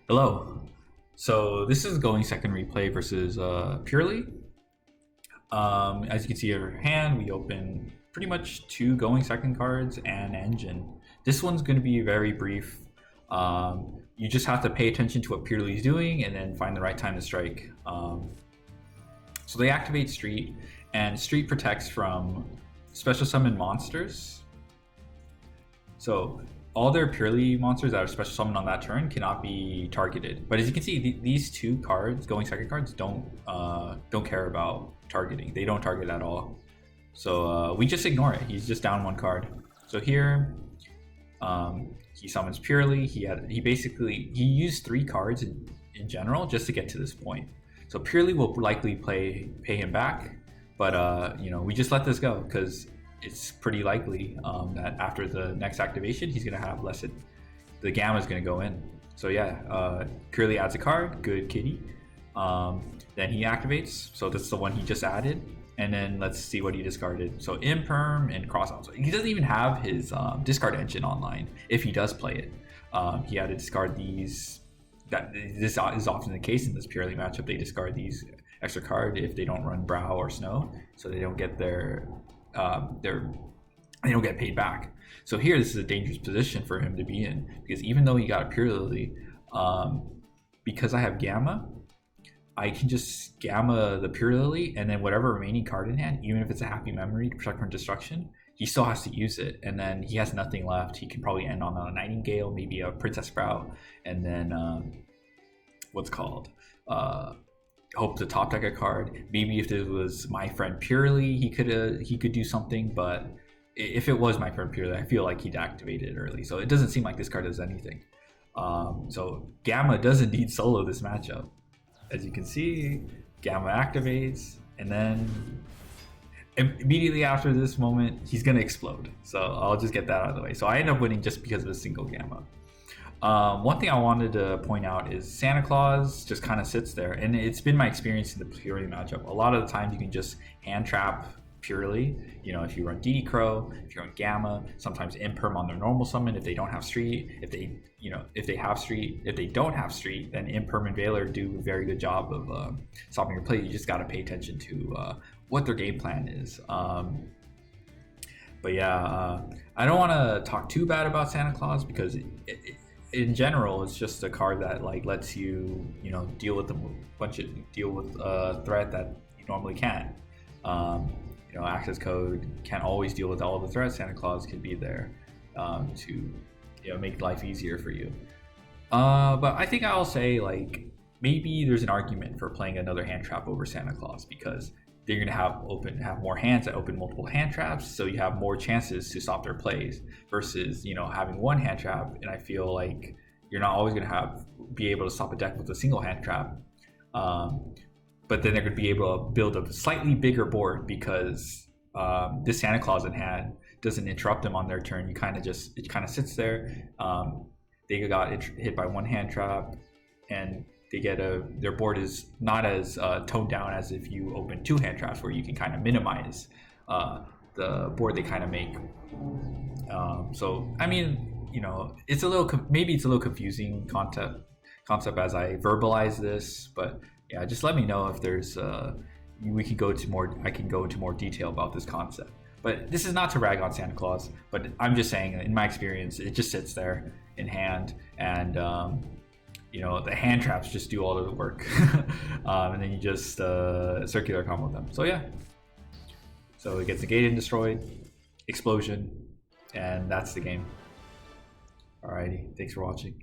Hello. So this is going second replay versus Purrely. As you can see in our hand, we open pretty much two going second cards and engine. This one's going to be very brief. You just have to pay attention to what Purrely's doing and then find the right time to strike. So they activate Street, and Street protects from special summon monsters. So all their Purrely monsters that are special summoned on that turn cannot be targeted. But as you can see, these two cards, going second cards, don't care about targeting. They don't target at all. So we just ignore it. He's just down one card. So here, he summons Purrely. He basically used three cards in general just to get to this point. So Purrely will likely pay him back, but we just let this go because it's pretty likely that after the next activation, he's going to have the gamma is going to go in. So yeah, Purrely adds a card, good kitty. Then he activates, so this is the one he just added. And then let's see what he discarded. So Imperm and Crossout. So he doesn't even have his discard engine online if he does play it. He had to discard these. This is often the case in this Purrely matchup. They discard these extra card if they don't run Brow or Snow, so they don't get they don't get paid back. So here, this is a dangerous position for him to be in, because even though he got a Purrely, because I have Gamma, I can just Gamma the Purrely, and then whatever remaining card in hand, even if it's a Happy Memory to protect from destruction, he still has to use it, and then he has nothing left. He can probably end on a Nightingale, maybe a Princess Sprout, and then hope to top deck a card. Maybe if it was my friend Purrely, he could do something, but if it was my friend Purrely, I feel like he'd activate it early. So it doesn't seem like this card does anything. So Gamma does indeed solo this matchup. As you can see, Gamma activates, and then immediately after this moment, he's gonna explode. So I'll just get that out of the way. So I end up winning just because of a single Gamma. One thing I wanted to point out is Santa Claus just kind of sits there, and it's been my experience in the Purrely matchup. A lot of the times you can just hand trap Purrely. If you run DD Crow, if you run Gamma, sometimes Imperm on their normal summon if they don't have Street. If they have Street, if they don't have Street, then Imperm and Veiler do a very good job of stopping your play. You just got to pay attention to what their game plan is. But yeah, I don't want to talk too bad about Santa Claus because in general, it's just a card that lets you deal with a threat that you normally can't. Access code can't always deal with all the threats. Santa Claus can be there to make life easier for you. But I think I'll say maybe there's an argument for playing another hand trap over Santa Claus, because they're gonna have more hands that open multiple hand traps, so you have more chances to stop their plays versus having one hand trap. And I feel like you're not always gonna be able to stop a deck with a single hand trap. But then they're going to be able to build a slightly bigger board because this Santa Claus in hand doesn't interrupt them on their turn. It kind of sits there. They got hit by one hand trap, and they get their board is not as toned down as if you open two hand traps, where you can kind of minimize the board they kind of make. So I mean, it's a little maybe it's a little confusing concept as I verbalize this, but yeah, just let me know if there's I can go into more detail about this concept. But this is not to rag on Santa Claus, but I'm just saying, in my experience, it just sits there in hand, and the hand traps just do all of the work. And then you just circular combo them. So yeah, so it gets negated and destroyed, explosion, and that's the game. Alrighty, thanks for watching.